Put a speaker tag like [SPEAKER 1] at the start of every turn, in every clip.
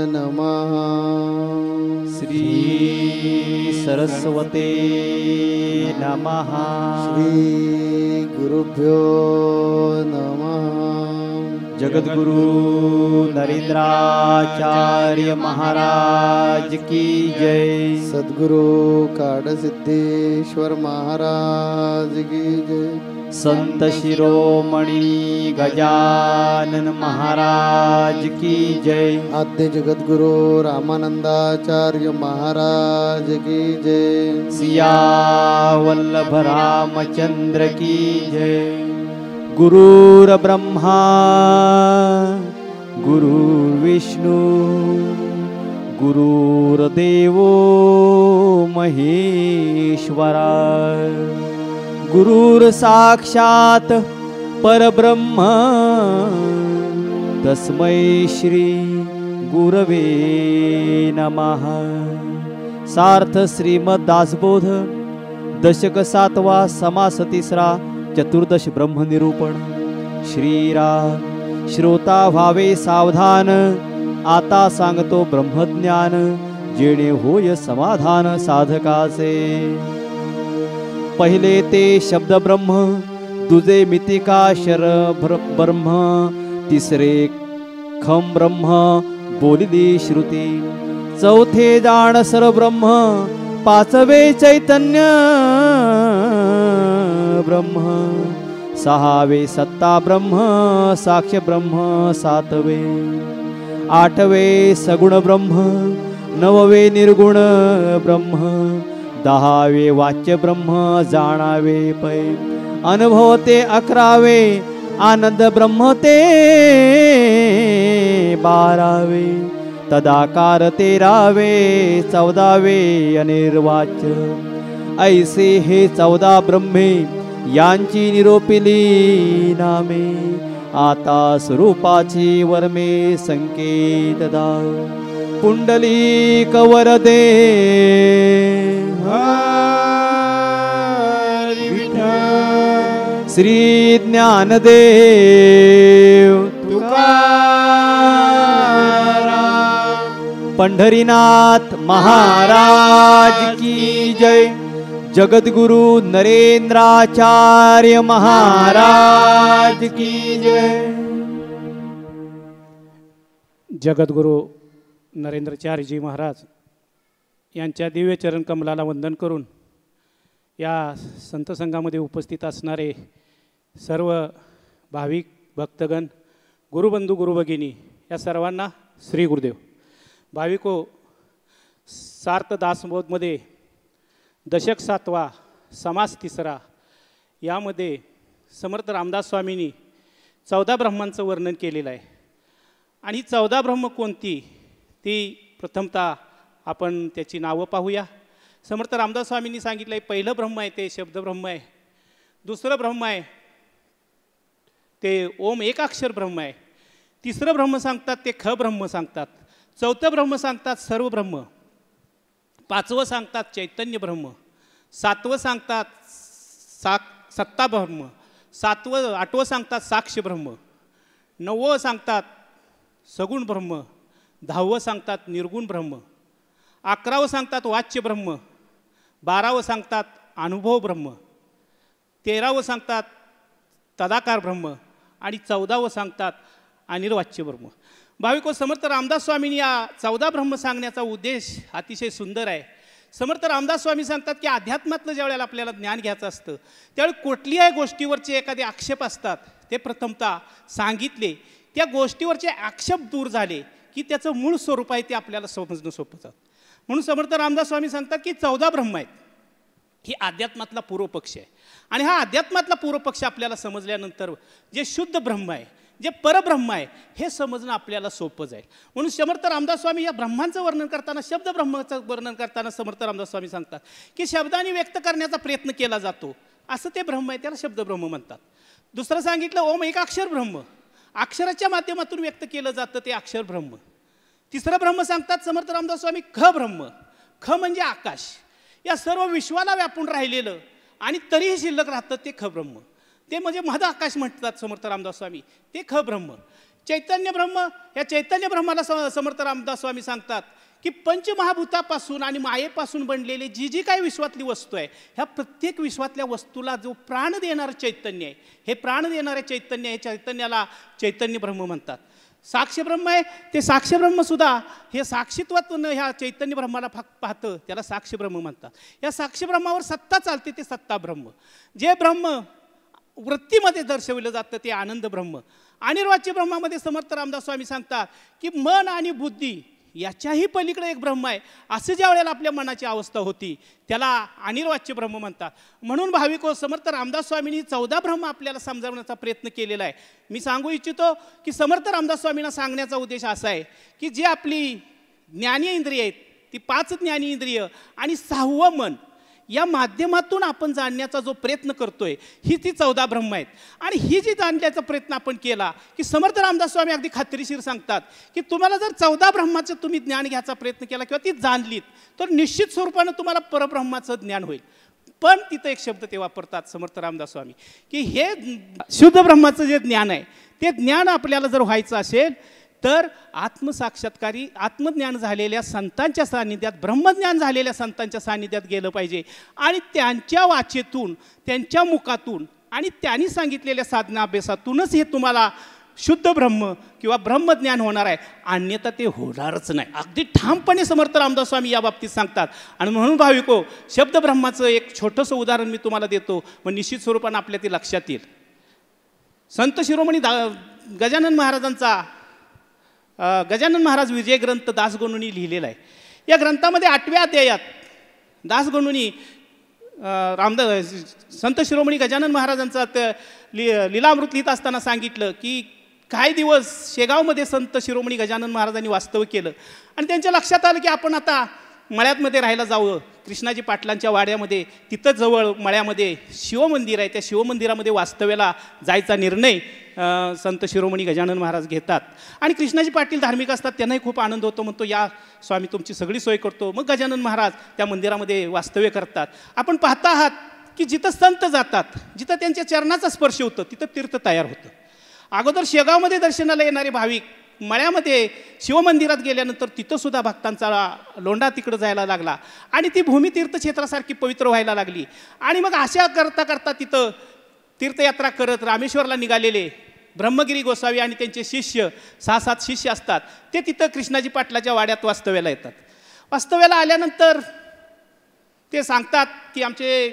[SPEAKER 1] नमः.
[SPEAKER 2] श्री सरस्वते नमः.
[SPEAKER 1] श्री गुरुभ्यो नमः.
[SPEAKER 2] जगद्गुरु नरेंद्राचार्य महाराज की जय.
[SPEAKER 1] सद्गुरु काडसिद्धेश्वर महाराज की जय.
[SPEAKER 2] संत शिरोमणी गजानन महाराज की जय.
[SPEAKER 1] आद्य जगद्गुरु रामानंदाचार्य महाराज की जय.
[SPEAKER 2] सियावल्लभ रामचंद्र की जय. गुरुर ब्रह्मा गुरुर्विष्णु गुरुर्देवो महेश्वरा. गुरुर साक्षात परब्रह्म तस्मै श्री गुरवे नमः. सार्थ श्रीमद दासबोध दशक 7वा समास 3 चतुर्दश ब्रह्मनिरूपण. श्रीराम श्रोता व्हावे सावधान, आता सांगतो ब्रह्मज्ञान, जेणे होय समाधान साधकाचे. पहिले ते शब्द ब्रह्म, दुजे मितिकाशर ब्रह्म, तिसरे खम ब्रह्म बोलिली श्रुती. चौथे जाणसर ब्रह्म, पाचवे चैतन्य ब्रह्म, सहावे सत्ता ब्रह्म साक्ष ब्रह्म, सातवे आठवे सगुण ब्रह्म, नववे निर्गुण ब्रह्म, 10वे वाच्य ब्रह्म जाणावे पै. अनुभवते 11वे आनंद ब्रह्म ते 12वे, तदाकार 13वे, 14वे अनिर्वाच्य. ऐसे हे 14 ब्रह्मे यांची निरोपिली नामे. आता स्वरूपाची वर्मे संकेत दा. पुंडलिक वरदे हरी विठ्ठल. श्री ज्ञानदेव तुकाराम. पंढरीनाथ महाराज की जय. जगद्गुरु नरेंद्राचार्य महाराज की जय.
[SPEAKER 3] जगद्गुरु नरेंद्राचार्यजी महाराज यांच्या दिव्य चरण कमलाला वंदन करून या संत संघामध्ये उपस्थित असणारे सर्व भाविक भक्तगण, गुरुबंधू गुरुभगिनी या सर्वांना श्री गुरुदेव. भाविको, सार्थ दासबोधमध्ये दशक 7वा समास 3 यामध्ये समर्थ रामदास स्वामींनी 14 ब्रह्मांचं वर्णन केलेलं आहे. आणि 14 ब्रह्म कोणती ती प्रथमतः आपण त्याची नावं पाहूया. समर्थ रामदास स्वामींनी सांगितलं आहे, पहिलं ब्रह्म आहे ते शब्द ब्रह्म आहे. दुसरं ब्रह्म आहे ते ओम एकाक्षर ब्रह्म आहे. तिसरं ब्रह्म सांगतात ते ख ब्रह्म सांगतात. चौथं ब्रह्म सांगतात सर्व ब्रह्म. 5वं सांगतात चैतन्य ब्रह्म. 7वं सांगतात सत्ता ब्रह्म. 8वं सांगतात साक्ष ब्रह्म. 9वं सांगतात सगुण ब्रह्म. 10वं सांगतात निर्गुण ब्रह्म. 11वं सांगतात वाच्य ब्रह्म. 12वं सांगतात अनुभव ब्रह्म. 13वं सांगतात तदाकार ब्रह्म. आणि 14वं सांगतात अनिर्वाच्य ब्रह्म. भाविको, समर्थ रामदास स्वामींनी या 14 ब्रह्म सांगण्याचा उद्देश अतिशय सुंदर आहे. समर्थ रामदास स्वामी सांगतात की अध्यात्मातलं ज्यावेळेला आपल्याला ज्ञान घ्यायचं असतं त्यावेळी कुठल्याही गोष्टीवरचे एखादे आक्षेप असतात ते प्रथमतः सांगितले. त्या गोष्टीवरचे आक्षेप दूर झाले की त्याचं मूळ स्वरूप आहे ते आपल्याला समजणं सोपं जातं. म्हणून समर्थ रामदास स्वामी सांगतात की 14 ब्रह्म आहेत. ही अध्यात्मातला पूर्वपक्ष आहे. आणि हा अध्यात्मातला पूर्वपक्ष आपल्याला समजल्यानंतर जे शुद्ध ब्रह्म आहे, जे परब्रह्म आहे, हे समजणं आपल्याला सोपं जाईल. म्हणून समर्थ रामदास स्वामी या ब्रह्मांचं वर्णन करताना, शब्द ब्रह्माचं वर्णन करताना समर्थ रामदास स्वामी सांगतात की शब्दाने व्यक्त करण्याचा प्रयत्न केला जातो असं ते ब्रह्म आहे, त्याला शब्द ब्रह्म म्हणतात. दुसरं सांगितलं ओम एकाक्षर ब्रह्म, अक्षराच्या माध्यमातून व्यक्त केलं जातं ते अक्षर ब्रह्म. तिसरं ब्रह्म सांगतात समर्थ रामदास स्वामी ख ब्रह्म. ख म्हणजे आकाश, या सर्व विश्वाला व्यापून राहिलेलं आणि तरीही शिल्लक राहतं ते ख ब्रह्म. ते म्हणजे महद आकाश म्हणतात समर्थ रामदास स्वामी, ते ख ब्रह्म.
[SPEAKER 4] चैतन्य ब्रह्म, या चैतन्य ब्रह्माला समर्थ रामदास स्वामी सांगतात की पंचमहाभूतापासून आणि मायेपासून बनलेली जी जी काही विश्वातली वस्तू आहे, ह्या प्रत्येक विश्वातल्या वस्तूला जो प्राण देणारं चैतन्य आहे, हे प्राण देणारे चैतन्य, हे चैतन्याला चैतन्य ब्रह्म म्हणतात. साक्ष ब्रह्म आहे, ते साक्ष ब्रह्मसुद्धा हे साक्षीत्वातून ह्या चैतन्य ब्रह्माला पाहतं, त्याला साक्ष ब्रह्म म्हणतात. या साक्ष ब्रह्मावर सत्ता चालते, ते सत्ता ब्रह्म. जे ब्रह्म वृत्तीमध्ये दर्शवलं जातं ते आनंद ब्रह्म. अनिर्वाच्य ब्रह्मामध्ये समर्थ रामदास स्वामी सांगतात की मन आणि बुद्धी याच्याही पलीकडे एक ब्रह्म आहे, असं ज्या वेळेला आपल्या मनाची अवस्था होती त्याला अनिर्वाच्य ब्रह्म म्हणतात. म्हणून भाविक समर्थ रामदास स्वामींनी 14 ब्रह्म आपल्याला समजावण्याचा प्रयत्न केलेला आहे. मी सांगू इच्छितो की समर्थ रामदास स्वामींना सांगण्याचा उद्देश असा आहे की जी आपली ज्ञानेंद्रिय इंद्रिय आहेत, ती 5 ज्ञानेंद्रिय आणि 6वं मन, या माध्यमातून आपण जाणण्याचा जो प्रयत्न करतोय ही ती 14 ब्रह्म आहेत. आणि ही जी जाणण्याचा प्रयत्न आपण केला की समर्थ रामदास स्वामी अगदी खात्रीशीर सांगतात की तुम्हाला जर 14 ब्रह्माचं तुम्ही ज्ञान घ्यायचा प्रयत्न केला किंवा ती जाणलीत तर निश्चित स्वरूपानं तुम्हाला परब्रह्माचं ज्ञान होईल. पण तिथं एक शब्द ते वापरतात समर्थ रामदास स्वामी की हे शुद्ध ब्रह्माचं जे ज्ञान आहे ते ज्ञान आपल्याला जर व्हायचं असेल तर आत्मसाक्षात्कारी आत्मज्ञान झालेल्या संतांच्या सान्निध्यात, ब्रह्मज्ञान झालेल्या संतांच्या सान्निध्यात गेलं पाहिजे. आणि त्यांच्या वाचेतून, त्यांच्या मुखातून आणि त्यांनी सांगितलेल्या साधना अभ्यासातूनच हे तुम्हाला शुद्ध ब्रह्म किंवा ब्रह्मज्ञान होणार आहे, अन्यथा ते होणारच नाही. अगदी ठामपणे समर्थ रामदास स्वामी या बाबतीत सांगतात. आणि म्हणून भाविको, शब्द ब्रह्माचं एक छोटंसं उदाहरण मी तुम्हाला देतो, मग निश्चित स्वरूपानं आपल्या ते लक्षात येईल. संत शिरोमणी गजानन महाराजांचा गजानन महाराज विजय ग्रंथ दासगणुनी लिहिलेला आहे. या ग्रंथामध्ये 8व्या अध्यायात दासगणुनी संत शिरोमणी गजानन महाराजांचा लीलामृत लिहित असताना सांगितलं की काही दिवस शेगावमध्ये संत शिरोमणी गजानन महाराजांनी वास्तव्य केलं आणि त्यांच्या लक्षात आलं की आपण आता मळ्यातमध्ये राहायला जावं. कृष्णाजी पाटलांच्या वाड्यामध्ये, तिथं जवळ मळ्यामध्ये शिवमंदिर आहे, त्या शिवमंदिरामध्ये वास्तव्याला जायचा निर्णय संत शिरोमणी गजानन महाराज घेतात. आणि कृष्णाजी पाटील धार्मिक असतात, त्यांनाही खूप आनंद होतो. म्हणतो या स्वामी तुमची सगळी सोय करतो. मग गजानन महाराज त्या मंदिरामध्ये वास्तव्य करतात. आपण पाहता आहात की जिथं संत जातात, जिथं त्यांच्या चरणाचा स्पर्श होतं तिथं तीर्थ तयार होतं. अगोदर शेगावमध्ये दर्शनाला येणारे भाविक मळ्यामध्ये शिवमंदिरात गेल्यानंतर तिथंसुद्धा भक्तांचा लोंढा तिकडं जायला लागला आणि ती भूमी तीर्थक्षेत्रासारखी पवित्र व्हायला लागली. आणि मग अशा करता करता तिथं तीर्थयात्रा करत रामेश्वरला निघालेले ब्रह्मगिरी गोसावी आणि त्यांचे शिष्य 6-7 शिष्य असतात, ते तिथं कृष्णाजी पाटलाच्या वाड्यात वास्तव्याला येतात. वास्तव्याला आल्यानंतर ते सांगतात की आमचे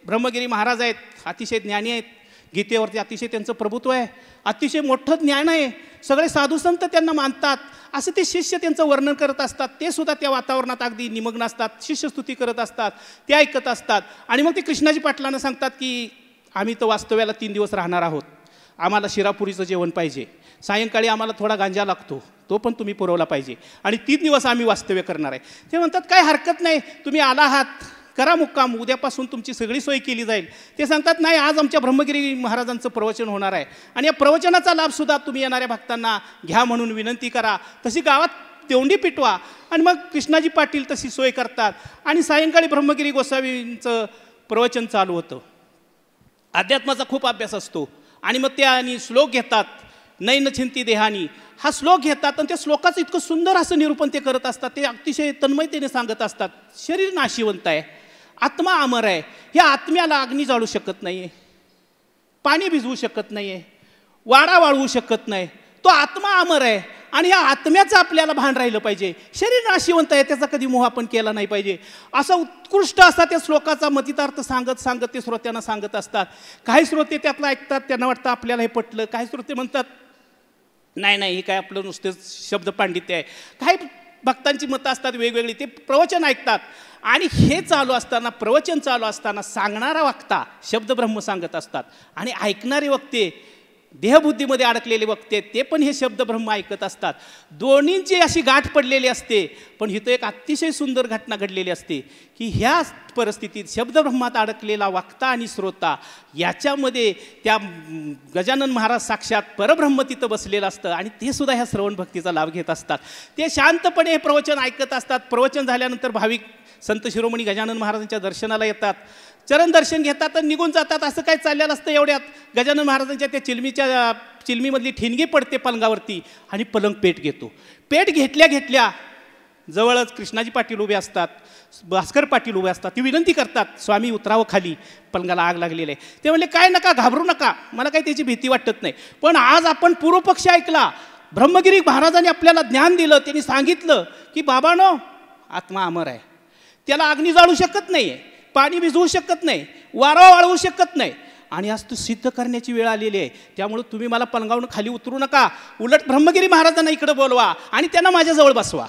[SPEAKER 4] ब्रह्मगिरी महाराज आहेत, अतिशय ज्ञानी आहेत, गीतेवरती अतिशय त्यांचं प्रभुत्व आहे, अतिशय मोठं ज्ञान आहे, सगळे साधुसंत त्यांना मानतात, असं ते शिष्य त्यांचं वर्णन करत असतात. ते सुद्धा त्या वातावरणात अगदी निमग्न असतात, शिष्यस्तुती करत असतात, ते ऐकत असतात. आणि मग ते कृष्णाजी पाटलांना सांगतात की आम्ही तर वास्तव्याला 3 दिवस राहणार आहोत, आम्हाला शिरापुरीचं जेवण पाहिजे, सायंकाळी आम्हाला थोडा गांजा लागतो, तो पण तुम्ही पुरवला पाहिजे, आणि 3 दिवस आम्ही वास्तव्य करणार आहे. ते म्हणतात काय हरकत नाही, तुम्ही आला आहात, करा मुक्काम, उद्यापासून तुमची सगळी सोय केली जाईल. ते सांगतात नाही, आज आमच्या ब्रह्मगिरी महाराजांचं प्रवचन होणार आहे आणि या प्रवचनाचा लाभसुद्धा तुम्ही येणाऱ्या भक्तांना घ्या म्हणून विनंती करा, तशी गावात तेवढी पिटवा. आणि मग कृष्णाजी पाटील तशी सोय करतात आणि सायंकाळी ब्रह्मगिरी गोसावींचं प्रवचन चालू होतं. अध्यात्माचा खूप अभ्यास असतो आणि मग ते आणि श्लोक घेतात, नैन छिंती देहानी हा श्लोक घेतात आणि त्या श्लोकाचं इतकं सुंदर असं निरूपण ते करत असतात. ते अतिशय तन्मयतेने सांगत असतात, शरीर नाशिवंत आहे, आत्मा अमर आहे, ह्या आत्म्याला अग्नी जाळू शकत नाही आहे, पाणी भिजवू शकत नाही आहे, वाडा वाळवू शकत नाही, तो आत्मा अमर आहे आणि या आत्म्याचं आपल्याला भान राहिलं पाहिजे. शरीर नाशिवंत आहे, त्याचा कधी मोह आपण केला नाही पाहिजे. असा उत्कृष्ट असा त्या श्लोकाचा मतितार्थ सांगत सांगत ते श्रोत्यांना सांगत असतात. काही श्रोते त्यातलं ऐकतात, त्यांना वाटतं आपल्याला हे पटलं. काही श्रोते म्हणतात नाही नाही, हे काय आपलं नुसतेच शब्द पांडित्य आहे. काही भक्तांची मतं असतात वेगवेगळी, ते प्रवचन ऐकतात आणि हे चालू असताना, प्रवचन चालू असताना सांगणारा वक्ता शब्दब्रह्म सांगत असतात आणि ऐकणारे वक्ते देहबुद्धीमध्ये अडकलेले वक्ते ते पण हे शब्दब्रह्म ऐकत असतात. दोन्हींची अशी गाठ पडलेली असते. पण इथं एक अतिशय सुंदर घटना घडलेली असते की ह्या परिस्थितीत शब्दब्रह्मात अडकलेला वक्ता आणि श्रोता याच्यामध्ये त्या गजानन महाराज साक्षात परब्रह्म तिथं बसलेलं असतं आणि ते सुद्धा ह्या श्रवण भक्तीचा लाभ घेत असतात. ते शांतपणे हे प्रवचन ऐकत असतात. प्रवचन झाल्यानंतर भाविक संत शिरोमणी गजानन महाराजांच्या दर्शनाला येतात. चरण दर्शन घेतात आणि निघून जातात. असं काय चाललेलं असतं. एवढ्यात गजानन महाराजांच्या त्या चिलमीमधली ठिणगी पडते पलंगावरती आणि पलंग पेट घेतो. पेट घेतल्या घेतल्या जवळच कृष्णाजी पाटील उभे असतात, भास्कर पाटील उभे असतात. ती विनंती करतात, स्वामी उतरावं खाली, पलंगाला आग लागलेली आहे. ते म्हणले काय नका, घाबरू नका, मला काही त्याची भीती वाटत नाही. पण आज आपण पूर्वपक्ष ऐकला. ब्रह्मगिरी महाराजांनी आपल्याला ज्ञान दिलं. त्यांनी सांगितलं की बाबांनो, आत्मा अमर आहे, त्याला अग्नी जाळू शकत नाही आहे, पाणी भिजवू शकत नाही, वारा वाळवू शकत नाही. आणि आज तो सिद्ध करण्याची वेळ आलेली आहे. त्यामुळे तुम्ही मला पलंगावरून खाली उतरू नका, उलट ब्रह्मगिरी महाराजांना इकडे बोलवा आणि त्यांना माझ्याजवळ बसवा.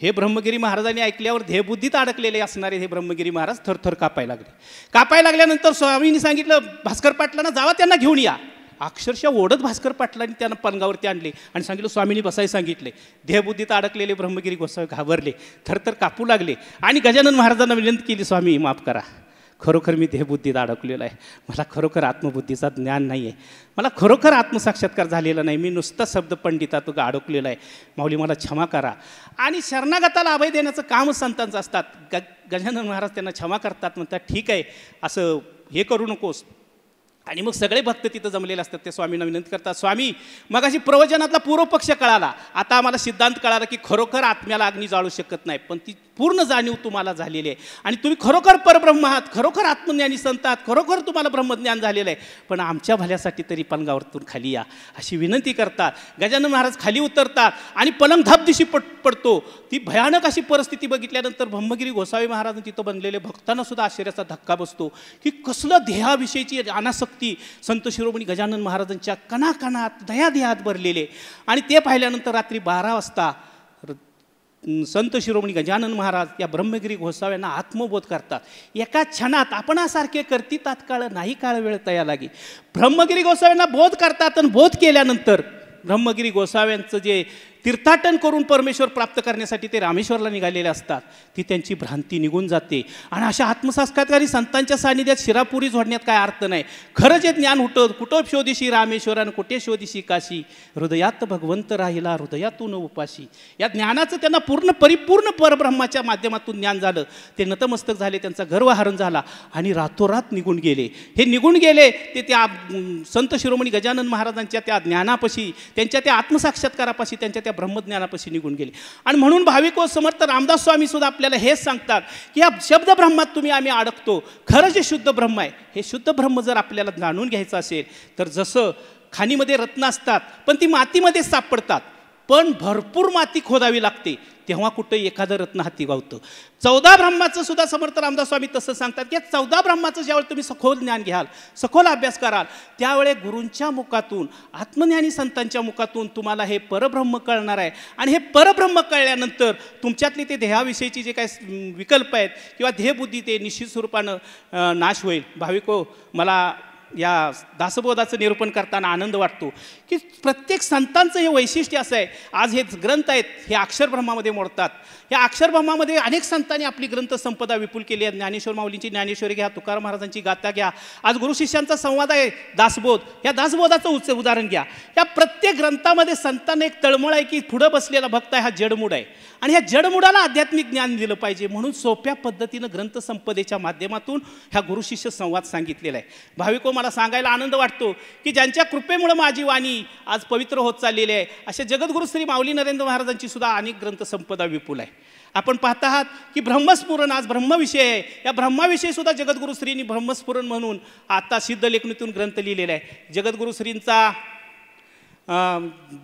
[SPEAKER 4] हे ब्रह्मगिरी महाराजांनी ऐकल्यावर देहबुद्धीत अडकलेले असणारे हे ब्रह्मगिरी महाराज थरथर कापायला लागले. कापायला लागल्यानंतर स्वामींनी सांगितलं, भास्कर पाटलांना जावा, त्यांना घेऊन या. अक्षरशः ओढत भास्कर पाटलांनी त्यांना पलंगावरती आणले आणि सांगितलं स्वामींनी बसायला सांगितले. देहबुद्धीत अडकलेले ब्रह्मगिरी गोसावी घाबरले, थरथर कापू लागले आणि गजानन महाराजांना विनंती केली, स्वामी माफ करा, खरोखर मी देहबुद्धीत अडकलेलो आहे, मला खरोखर आत्मबुद्धीचा ज्ञान नाही आहे, मला खरोखर आत्मसाक्षात्कार झालेला नाही, मी नुसता शब्द पंडितात अडकलेला आहे, माऊली मला क्षमा करा. आणि शरणागताला अभय देण्याचं काम संतांचं असतात. गजानन महाराज त्यांना क्षमा करतात, म्हणतात ठीक आहे, असं हे करू नकोस. आणि मग सगळे भक्त तिथं जमलेले असतात. ते स्वामींना विनंती करतात, स्वामी मगाशी प्रवचनातला पूर्वपक्ष कळाला, आता आम्हाला सिद्धांत कळाला की खरोखर आत्म्याला अग्नी जाळू शकत नाही, पण ती पूर्ण जाणीव तुम्हाला झालेली आहे आणि तुम्ही खरोखर परब्रह्म आहात, खरोखर आत्मज्ञानी संत आहात, खरोखर तुम्हाला ब्रह्मज्ञान झालेलं आहे, पण आमच्या भल्यासाठी तरी पलंगावरतून खाली या, अशी विनंती करतात. गजानन महाराज खाली उतरतात आणि पलंग धापदिशी पडतो. ती भयानक अशी परिस्थिती बघितल्यानंतर ब्रह्मगिरी गोसावी महाराजांनी तिथं बनलेले भक्तांना सुद्धा आश्चर्याचा धक्का बसतो की कसलं देहाविषयीची अनासक्ती संत शिरोमणी गजानन महाराजांच्या कणाकणात दयादेहात भरलेले. आणि ते पाहिल्यानंतर रात्री 12 वाजता संत शिरोमणी गजानन महाराज या ब्रह्मगिरी गोसाव्यांना आत्मबोध करतात. एका क्षणात आपणासारखे करती तात्काळ नाही काळ वेळ तया लागी. ब्रह्मगिरी गोसाव्यांना बोध करतात आणि बोध केल्यानंतर ब्रह्मगिरी गोसाव्यांचं जे तीर्थाटन करून परमेश्वर प्राप्त करण्यासाठी ते रामेश्वरला निघालेले असतात, ती त्यांची भ्रांती निघून जाते. आणि अशा आत्मसाक्षात्कारी संतांच्या सानिध्यात शिरापुरी जोडण्यात काय अर्थ नाही. खरं जे ज्ञान होतं, कुठं शोधिशी रामेश्वरानं कुठे शोधिशी काशी, हृदयात भगवंत राहिला हृदयातून उपाशी. या ज्ञानाचं त्यांना परिपूर्ण परब्रह्माच्या माध्यमातून ज्ञान झालं. ते नतमस्तक झाले, त्यांचा गर्वहरण झाला आणि रातोरात निघून गेले. हे निघून गेले ते त्या संत शिरोमणी गजानन महाराजांच्या त्या ज्ञानापाशी, त्यांच्या त्या आत्मसाक्षात्कारापाशी, त्यांच्या त्या ब्रह्मज्ञानापाशी निघून गेले. आणि म्हणून भाविक व समर्थ रामदास स्वामी सुद्धा आपल्याला हेच सांगतात की या शब्द ब्रह्मात आम्ही अडकतो. खरं जे शुद्ध ब्रह्म आहे, हे शुद्ध ब्रह्म जर आपल्याला जाणून घ्यायचं असेल तर जसं खाणीमध्ये रत्न असतात पण ती मातीमध्ये सापडतात, पण भरपूर माती खोदावी लागते, तेव्हा कुठं एखादं रत्न हाती गावतं. 14 ब्रह्माचं सुद्धा समर्थ रामदास स्वामी तसं सांगतात की 14 ब्रह्माचं ज्यावेळी तुम्ही सखोल ज्ञान घ्याल, सखोल अभ्यास कराल, त्यावेळे गुरूंच्या मुखातून, आत्मज्ञानी संतांच्या मुखातून तुम्हाला हे परब्रह्म कळणार आहे. आणि हे परब्रह्म कळल्यानंतर तुमच्यातले ते देहाविषयीचे जे काही विकल्प आहेत किंवा देहबुद्धी ते निश्चित स्वरूपानं नाश होईल. भाविको, मला या दासबोधाचं निरूपण करताना आनंद वाटतो की प्रत्येक संतांचं हे वैशिष्ट्य असं आहे. आज हे ग्रंथ आहेत, हे अक्षरब्रह्मामध्ये मोडतात. या अक्षरब्रह्मामध्ये अनेक संतांनी आपली ग्रंथसंपदा विपुल केली आहे. ज्ञानेश्वर माऊलींची ज्ञानेश्वरी घ्या, तुकाराम महाराजांची गाथा घ्या, आज गुरु शिष्यांचा संवाद आहे दासबोध, या दासबोधाचं उदाहरण घ्या. या प्रत्येक ग्रंथामध्ये संतांना एक तळमळ आहे की पुढं बसलेला भक्त आहे हा जडमूड आहे आणि ह्या जडमुडाला आध्यात्मिक ज्ञान दिलं पाहिजे, म्हणून सोप्या पद्धतीनं ग्रंथसंपदेच्या माध्यमातून ह्या गुरुशिष्य संवाद सांगितलेला आहे. भाविको, मला सांगायला आनंद वाटतो की ज्यांच्या कृपेमुळे माझी वाणी आज पवित्र होत चाललेली आहे, अशा जगद्गुरु श्री माऊली नरेंद्र महाराजांची सुद्धा अनेक ग्रंथसंपदा विपुल आहे. आपण पाहत आहात की ब्रह्मस्फुरण आज ब्रह्मविषय आहे. या ब्रह्माविषयी सुद्धा जगद्गुरु श्रींनी ब्रह्मस्फुरण म्हणून आता सिद्ध लेखणीतून ग्रंथ लिहिलेला आहे. जगद्गुरु श्रींचा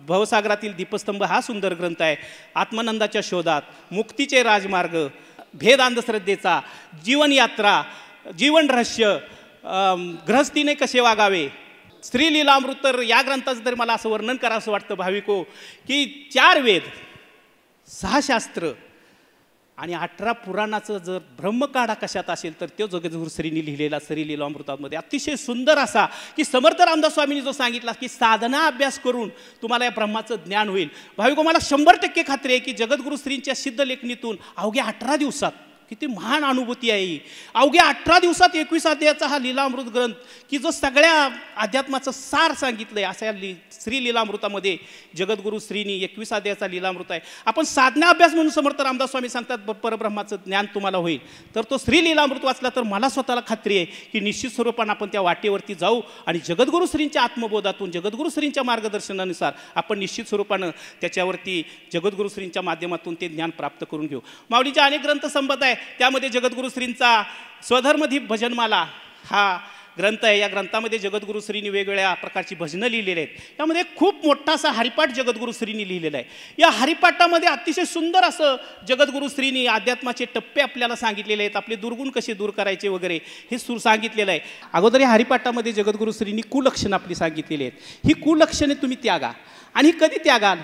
[SPEAKER 4] भवसागरातील दीपस्तंभ हा सुंदर ग्रंथ आहे. आत्मानंदाच्या शोधात, मुक्तीचे राजमार्ग, भेद अंधश्रद्धेचा, जीवनयात्रा, जीवन रहस्य, गृहस्थीने कसे वागावे, स्त्री लीलामृत, तर या ग्रंथाचं तरी मला असं वर्णन करावं असं वाटतं भाविको की 4 वेद, 6 शास्त्र आणि 18 पुराणाचं जर ब्रह्मकाढा कशात असेल तर तो जगद्गुरु श्रींनी लिहिलेला श्री लीलामृतामध्ये अतिशय सुंदर असा की समर्थ रामदास स्वामींनी जो सांगितला की साधना अभ्यास करून तुम्हाला या ब्रह्माचं ज्ञान होईल. भाविको, मला 100% खात्री आहे की जगद्गुरु श्रींच्या सिद्ध लेखणीतून अवघ्या 18 दिवसात किती महान अनुभूती आहे ही. अवघ्या 18 दिवसात 21 अध्यायाचा हा लीलामृत ग्रंथ, की जो सगळ्या अध्यात्माचं सार सांगितलंय अशा श्री लीलामृतामध्ये जगद्गुरु श्रीनी 21 अध्यायाचा लीलामृत आहे. आपण साधना अभ्यास म्हणून समर्थ रामदास स्वामी सांगतात परब्रह्माचं ज्ञान तुम्हाला होईल. तर तो श्री लीलामृत वाचला तर मला स्वतःला खात्री आहे की निश्चित स्वरूपानं आपण त्या वाटेवरती जाऊ आणि जगद्गुरु श्रींच्या आत्मबोधातून जगद्गुरु श्रींच्या मार्गदर्शनानुसार आपण निश्चित स्वरूपानं त्याच्यावरती जगद्गुरु श्रींच्या माध्यमातून ते ज्ञान प्राप्त करून घेऊ. माऊलीचे अनेक ग्रंथ संपत आहे, त्यामध्ये जगद्गुरु श्रींचा स्वधर्मदीप भजनमाला हा ग्रंथ आहे. या ग्रंथामध्ये जगद्गुरु श्रींनी वेगवेगळ्या प्रकारची भजनं लिहिलेली आहेत. यामध्ये खूप मोठा असा हरिपाठ जगद्गुरु श्रींनी लिहिलेला आहे. या हरिपाठामध्ये अतिशय सुंदर असं जगद्गुरु श्रींनी अध्यात्माचे टप्पे आपल्याला सांगितलेले आहेत. आपले दुर्गुण कसे दूर करायचे वगैरे हे सांगितलेलं आहे. अगोदर या हरिपाठामध्ये जगद्गुरु श्रींनी कुलक्षणं आपली सांगितलेली आहेत. ही कुलक्षणे तुम्ही त्यागा. आणि कधी त्यागाल?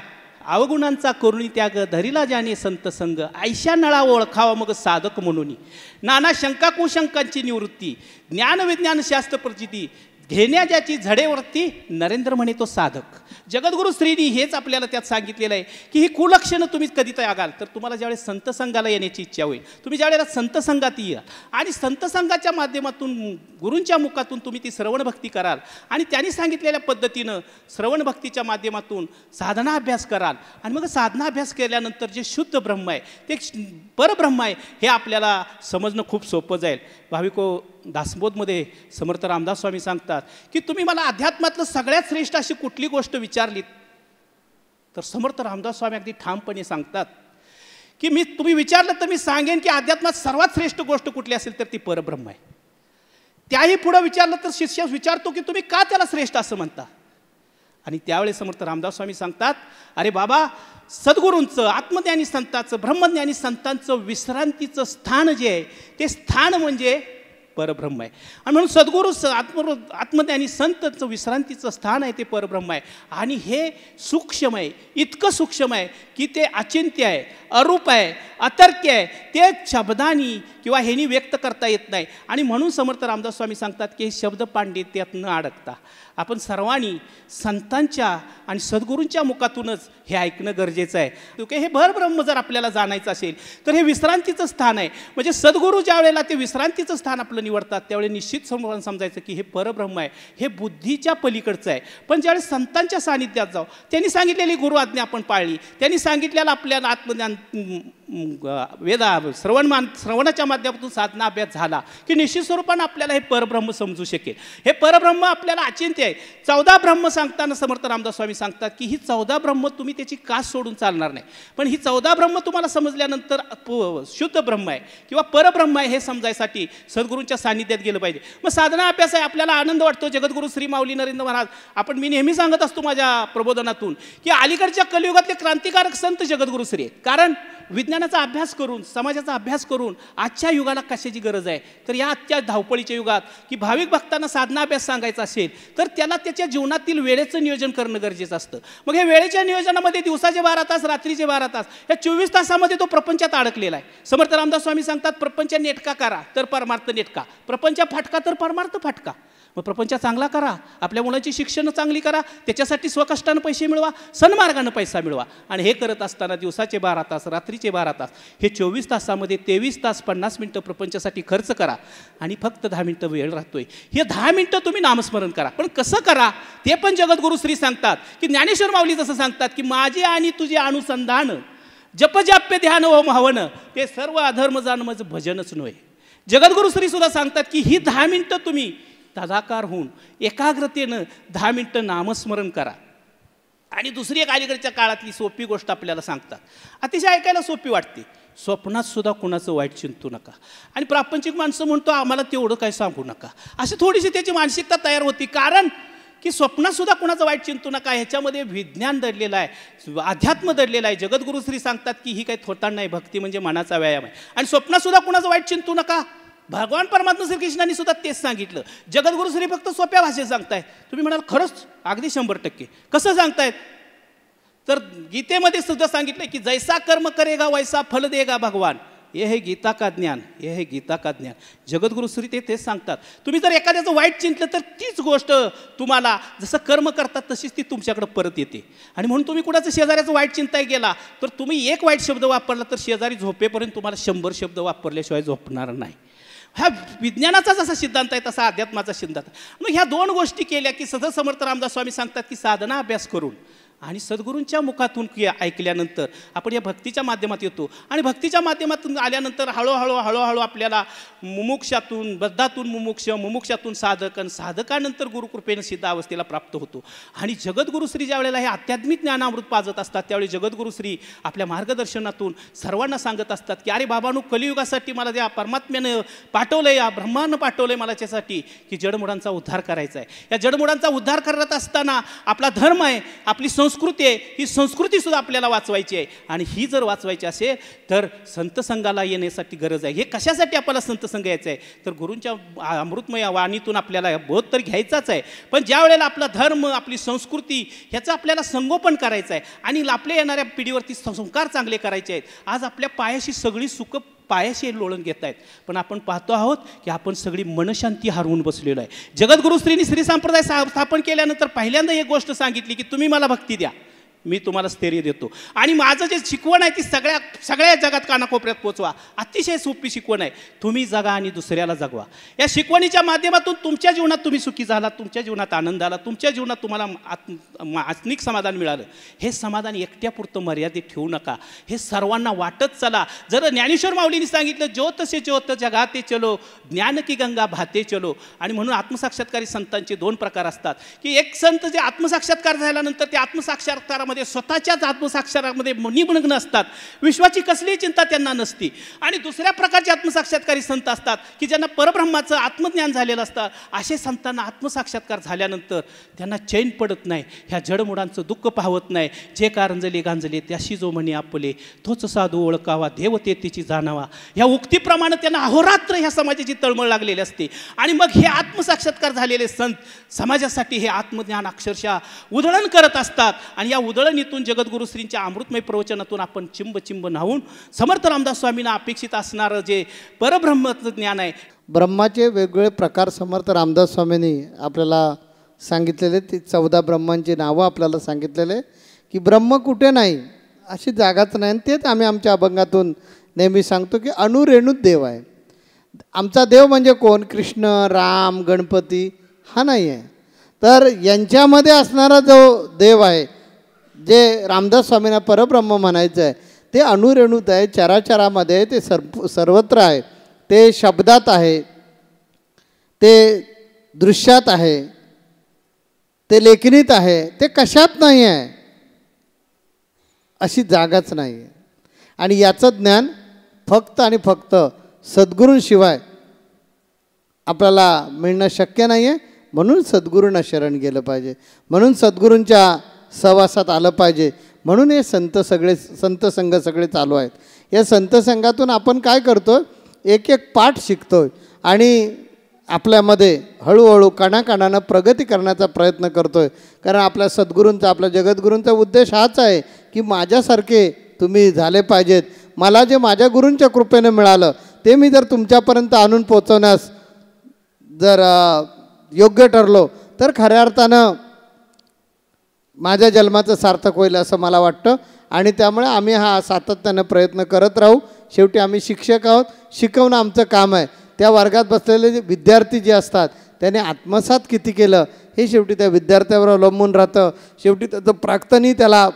[SPEAKER 4] अवगुणांचा करुणी त्याग धरिला ज्याने संत संग, ऐशा नळा ओळखावा मग साधक म्हणून, नाना शंका कुशंकांची निवृत्ती, ज्ञानविज्ञान शास्त्र प्रचिती, घेण्या ज्याची झडेवरती नरेंद्र म्हणे तो साधक. जगद्गुरु श्रीनी हेच आपल्याला त्यात सांगितलेलं आहे की ही कुलक्षणं तुम्ही कधी त्यागाल तर तुम्हाला ज्यावेळेस संत संघाला येण्याची इच्छा होईल. तुम्ही ज्यावेळेला संत संघात या आणि संत संघाच्या माध्यमातून गुरूंच्या मुखातून तुम्ही ती श्रवणभक्ती कराल आणि त्यांनी सांगितलेल्या पद्धतीनं श्रवणभक्तीच्या माध्यमातून साधना अभ्यास कराल आणि मग साधना अभ्यास केल्यानंतर जे शुद्ध ब्रह्म आहे ते परब्रह्म आहे हे आपल्याला समजणं खूप सोपं जाईल. भाविको, दासबोधमध्ये समर्थ रामदास स्वामी सांगतात की तुम्ही मला अध्यात्मातलं सगळ्यात श्रेष्ठ अशी कुठली गोष्ट विचारलीत तर समर्थ रामदास स्वामी अगदी ठामपणे सांगतात की तुम्ही विचारलं तर मी सांगेन की अध्यात्मात सर्वात श्रेष्ठ गोष्ट कुठली असेल तर ती परब्रह्म आहे. त्याही पुढे विचारलं तर शिष्यास विचारतो की तुम्ही का त्याला श्रेष्ठ असं म्हणता. आणि त्यावेळेस समर्थ रामदास स्वामी सांगतात, अरे बाबा, सद्गुरूंचं, आत्मज्ञानी संतांचं, ब्रह्मज्ञानी संतांचं विश्रांतीचं स्थान जे आहे ते स्थान म्हणजे परब्रह्म आहे. आणि म्हणून सद्गुरू आत्मज्ञानी संतांचं विश्रांतीचं स्थान आहे ते परब्रह्म आहे. आणि हे सूक्ष्म आहे, इतकं सूक्ष्म आहे की ते अचिंत्य आहे, अरूप आहे, अतर्क्य आहे, ते शब्दांनी किंवा ह्यानी व्यक्त करता येत नाही. आणि म्हणून समर्थ रामदास स्वामी सांगतात की हे शब्द पांडित्यात न अडकता आपण सर्वांनी संतांच्या आणि सद्गुरूंच्या मुखातूनच हे ऐकणं गरजेचं आहे. ओके, हे परब्रह्म जर आपल्याला जाणायचं असेल तर हे विश्रांतीचं स्थान आहे. म्हणजे सद्गुरू ज्या वेळेला ते विश्रांतीचं स्थान आपलं निवडतात त्यावेळी निश्चित समजायचं की हे परब्रह्म आहे, हे बुद्धीच्या पलीकडचं आहे. पण ज्यावेळेस संतांच्या सानिध्यात जाऊ, त्यांनी सांगितलेली गुरु आज्ञा आपण पाळली, त्यांनी सांगितलेलं आपल्याला आत्मज्ञान श्रवणाच्या माध्यमातून साधना अभ्यास झाला की निश्चित स्वरूपानं आपल्याला हे परब्रह्म समजू शकेल. हे परब्रह्म आपल्याला अचिंत्य आहे. 14 ब्रह्म सांगताना समर्थ रामदास स्वामी सांगतात की ही 14 ब्रह्म तुम्ही त्याची कास सोडून चालणार नाही. पण ही 14 ब्रह्म तुम्हाला समजल्यानंतर शुद्ध ब्रह्म आहे किंवा परब्रह्म आहे हे समजायसाठी सद्गुरूंच्या सानिध्यात गेलं पाहिजे. मग साधना अभ्यास आहे, आपल्याला आनंद वाटतो. जगद्गुरू श्री माऊली नरेंद्र महाराज, मी नेहमी सांगत असतो माझ्या प्रबोधनातून की अलीकडच्या कलियुगातले क्रांतिकारक संत जगद्गुरू श्री आहेत. कारण विज्ञानाचा अभ्यास करून, समाजाचा अभ्यास करून आजच्या युगाला कशाची गरज आहे तर या आजच्या धावपळीच्या युगात की भाविक भक्तांना साधना अभ्यास सांगायचा असेल तर त्याला त्याच्या जीवनातील वेळेचं नियोजन करणं गरजेचं असतं. मग हे वेळेच्या नियोजनामध्ये दिवसाचे 12 तास, रात्रीचे 12 तास, या 24 तासामध्ये तो प्रपंचात अडकलेला आहे. समर्थ रामदास स्वामी सांगतात, प्रपंच नेटका करा तर परमार्थ नेटका, प्रपंच फाटका तर परमार्थ फाटका. मग प्रपंच चांगला करा, आपल्या मुलांची शिक्षण चांगली करा, त्याच्यासाठी स्वकष्टानं पैसे मिळवा, सन्मार्गानं पैसा मिळवा. आणि हे करत असताना दिवसाचे 12 तास, रात्रीचे 12 तास, हे 24 तासामध्ये 23 तास 50 मिनटं प्रपंचासाठी खर्च करा आणि फक्त 10 मिनटं वेळ राहतोय. हे 10 मिनटं तुम्ही नामस्मरण करा. पण कसं करा ते पण जगद्गुरू श्री सांगतात की ज्ञानेश्वर माऊली जसं सांगतात की माझे आणि तुझे अनुसंधान जपजाप्य ध्यान ओम हवन ते सर्व अधर्म जाण मज भजनच नव्हे. जगद्गुरू श्री सुद्धा सांगतात की ही 10 मिनटं तुम्ही तदाकार होऊन एकाग्रतेनं 10 मिनटं नामस्मरण करा. आणि दुसरी एक अलीकडच्या काळातली सोपी गोष्ट आपल्याला सांगतात, अतिशय ऐकायला सोपी वाटते, स्वप्नात सुद्धा कुणाचं वाईट चिंतू नका. आणि प्रापंचिक माणसं म्हणतो आम्हाला तेवढं काय सांगू नका, अशी थोडीशी त्याची मानसिकता तयार होती. कारण की स्वप्नात सुद्धा कुणाचं वाईट चिंतू नका, ह्याच्यामध्ये विज्ञान दडलेलं आहे, अध्यात्म दडलेलं आहे. जगद्गुरू श्री सांगतात की ही काही थोतांड नाही, भक्ती म्हणजे मनाचा व्यायाम आहे. आणि स्वप्नात सुद्धा कुणाचं वाईट चिंतू नका. भगवान परमात्मा श्रीकृष्णांनी सुद्धा तेच सांगितलं. जगद्गुरू श्री फक्त सोप्या भाषेत सांगतायत. तुम्ही म्हणाल खरंच अगदी 100%. कसं सांगतायत तर गीतेमध्ये सुद्धा सांगितलं की जैसा कर्म करेगा वैसा फल देगा भगवान. ये है गीता का ज्ञान, ये है गीता का ज्ञान. जगद्गुरु श्री तेच सांगतात. तुम्ही जर एखाद्याचं वाईट चिंतलं तर तीच गोष्ट तुम्हाला जसं कर्म करतात तशीच ती तुमच्याकडे परत येते. आणि म्हणून तुम्ही कुणाचं शेजाऱ्याचं वाईट चिंताय गेला तर तुम्ही एक वाईट शब्द वापरला तर शेजारी झोपेपर्यंत तुम्हाला 100 शब्द वापरल्याशिवाय झोपणार नाही. हा विज्ञानाचा जसा सिद्धांत आहे तसा अध्यात्माचा सिद्धांत. मग ह्या दोन गोष्टी केल्या की सतत समर्थ रामदास स्वामी सांगतात की साधना अभ्यास करून आणि सद्गुरूंच्या मुखातून ऐकल्यानंतर आपण या भक्तीच्या माध्यमात येतो. आणि भक्तीच्या माध्यमातून आल्यानंतर हळूहळू आपल्याला मुमुक्षातून बद्धातून मुमुक्षातून साधक आणि साधकानंतर गुरुकृपेनं सिद्ध अवस्थेला प्राप्त होतो. आणि जगद्गुरुश्री ज्या वेळेला हे आध्यात्मिक ज्ञानामृत पाजत असतात त्यावेळी जगद्गुरुश्री आपल्या मार्गदर्शनातून सर्वांना सांगत असतात की अरे बाबांनो, कलियुगासाठी मला ज्या परमात्म्यानं पाठवलं आहे, या ब्रह्मानं पाठवलं आहे मला त्यासाठी की जडमुडांचा उद्धार करायचा आहे. या जडमुडांचा उद्धार करत असताना आपला धर्म आहे, आपली संस्कृती आहे, ही संस्कृतीसुद्धा आपल्याला वाचवायची आहे. आणि ही जर वाचवायची असेल तर संत संघाला येण्यासाठी गरज आहे. हे कशासाठी आपल्याला संत संघ यायचं आहे तर गुरूंच्या अमृतमय वाणीतून आपल्याला बोध तर घ्यायचाच आहे. पण ज्या वेळेला आपला धर्म, आपली संस्कृती ह्याचं आपल्याला संगोपन करायचं आहे आणि आपल्या येणाऱ्या पिढीवरती संस्कार चांगले करायचे आहेत. आज आपल्या पायाशी सगळी सुखं पायाशी लोळून घेत आहेत, पण आपण पाहतो आहोत की आपण सगळी मनशांती हरवून बसलेलो आहे. जगद्गुरुश्रींनी श्री संप्रदाय स्थापन केल्यानंतर पहिल्यांदा एक गोष्ट सांगितली की तुम्ही मला भक्ती द्या, मी तुम्हाला स्थैर्य देतो. आणि माझं जे शिकवण आहे ती सगळ्या जगात कानाकोपऱ्यात पोचवा. अतिशय सोपी शिकवण आहे. तुम्ही जगा आणि दुसऱ्याला जगवा. या शिकवणीच्या माध्यमातून तुमच्या जीवनात तुम्ही सुखी झाला, तुमच्या जीवनात आनंद आला, तुमच्या जीवनात तुम्हाला आत्मिक समाधान मिळालं. हे समाधान एकट्यापुरतं मर्यादित ठेवू नका, हे सर्वांना वाटत चला. जर ज्ञानेश्वर माऊलींनी सांगितलं ज्योत से ज्योत जगाते चलो, ज्ञान की गंगा भाते चलो. आणि म्हणून आत्मसाक्षात्कारी संतांचे 2 प्रकार असतात की एक संत जे आत्मसाक्षात्कार झाल्यानंतर ते आत्मसाक्षात्कारामध्ये स्वतःच्याच आत्मसाक्षात्कारामध्ये निमग्न असतात, विश्वाची कसलीही चिंता त्यांना नसती. आणि दुसऱ्या प्रकारचे आत्मसाक्षात्कारी संत असतात की ज्यांना परब्रह्माचं आत्मज्ञान झालेलं असतं. असे संतांना आत्मसाक्षात्कार झाल्यानंतर त्यांना चैन पडत नाही, ह्या जडमुडांचं दुःख पाहत नाही. जे कारंजले गांजले त्याशी जो म्हणे आपले, तोच साधू ओळखावा देवते तिची जाणावा. ह्या उक्तीप्रमाणे त्यांना अहोरात्र ह्या समाजाची तळमळ लागलेली असते. आणि मग हे आत्मसाक्षात्कार झालेले संत समाजासाठी हे आत्मज्ञान अक्षरशः उधळण करत असतात. आणि या उधळणीतून जगद्गुरुश्रींच्या अमृतमय प्रवचनातून आपण चिंब न्हावून समर्थ रामदास स्वामींना अपेक्षित असणारं जे परब्रह्माचं ज्ञान आहे.
[SPEAKER 1] ब्रह्माचे वेगवेगळे प्रकार समर्थ रामदास स्वामींनी आपल्याला सांगितलेले, ती 14 ब्रह्मांची नावं आपल्याला सांगितलेले की ब्रह्म कुठे नाही अशी जागाच नाही. आणि तेच आम्ही आमच्या अभंगातून नेहमी सांगतो की अणुरेणूत देव आहे. आमचा देव म्हणजे कोण? कृष्ण, राम, गणपती हा नाही आहे. तर यांच्यामध्ये असणारा जो देव आहे, जे रामदास स्वामींना परब्रह्म म्हणायचं आहे, ते अणुरेणूत आहे, चराचरामध्ये, ते सर्वत्र आहे, ते शब्दात आहे, ते दृश्यात आहे, ते लेखणीत आहे, ते कशात नाही आहे अशी जागाच नाही आहे. आणि याचं ज्ञान फक्त आणि फक्त सद्गुरूंशिवाय आपल्याला मिळणं शक्य नाही आहे. म्हणून सद्गुरूंना शरण गेलं पाहिजे, म्हणून सद्गुरूंच्या सहवासात आलं पाहिजे. म्हणून हे संत संघ सगळे चालू आहेत. या संत संघातून आपण काय करतो? एक पाठ शिकतो आणि आपल्यामध्ये हळूहळू कणाकणानं प्रगती करण्याचा प्रयत्न करतो आहे. कारण आपल्या सद्गुरूंचा, आपल्या जगद्गुरूंचा उद्देश हाच आहे की माझ्यासारखे तुम्ही झाले पाहिजेत. मला जे माझ्या गुरूंच्या कृपेनं मिळालं ते मी जर तुमच्यापर्यंत आणून पोचवण्यास जर योग्य ठरलो तर खऱ्या अर्थानं माझ्या जन्माचं सार्थक होईल असं मला वाटतं. आणि त्यामुळे आम्ही हा सातत्यानं प्रयत्न करत राहू. शेवटी आम्ही शिक्षक आहोत, शिकवणं आमचं काम आहे. त्या वर्गात बसलेले जे विद्यार्थी जे असतात त्याने आत्मसात किती केलं हे शेवटी त्या विद्यार्थ्यावर अवलंबून राहतं. शेवटी त्याचं प्राक्तनही त्याला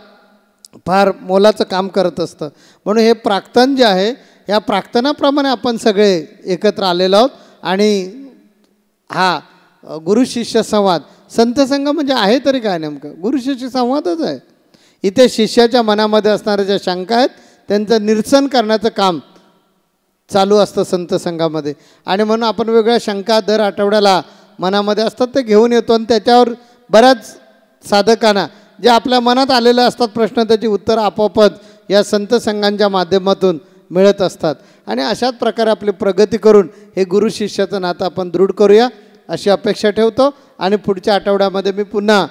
[SPEAKER 1] फार मोलाचं काम करत असतं. म्हणून हे प्राक्तन जे आहे, या प्राक्तनाप्रमाणे आपण सगळे एकत्र आलेलो आहोत. आणि हा गुरुशिष्य संवाद, संत संघ म्हणजे आहे तरी काय नेमकं? गुरुशिष्य संवादच आहे. इथे शिष्याच्या मनामध्ये असणाऱ्या ज्या शंका आहेत त्यांचं निरसन करण्याचं काम चालू असतं संत संघामध्ये. आणि म्हणून आपण वेगळ्या शंका दर आठवड्याला मनामध्ये असतात ते घेऊन येतो आणि त्याच्यावर बऱ्याच साधकांना जे आपल्या मनात आलेले असतात प्रश्न, त्याची उत्तरं आपोआपच या संत संघांच्या माध्यमातून मिळत असतात. आणि अशाच प्रकारे आपली प्रगती करून हे गुरु शिष्याचं नातं आपण दृढ करूया अशी अपेक्षा ठेवतो. आणि पुढच्या आठवड्यामध्ये मी पुन्हा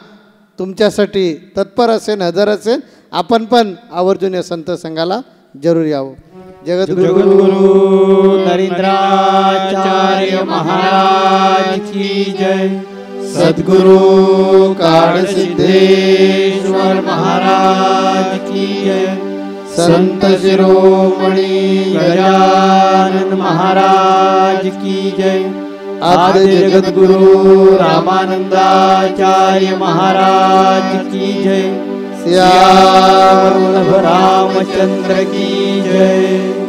[SPEAKER 1] तुमच्यासाठी तत्पर असेन, हजर असेन. आपण पण आवर्जून या संत संघाला जरूर यावं.
[SPEAKER 2] जगद्गुरु नरेंद्राचार्य महाराज की जय।
[SPEAKER 1] सद्गुरु काळसिद्धेश्वर महाराज की जय। संत शिरोमणी
[SPEAKER 2] गजानन महाराज की जय।
[SPEAKER 1] आद्य
[SPEAKER 2] जगद्गुरु रामानंदाचार्य महाराज की जय।
[SPEAKER 1] सियावर
[SPEAKER 2] वल्लभ रामचंद्र की जय।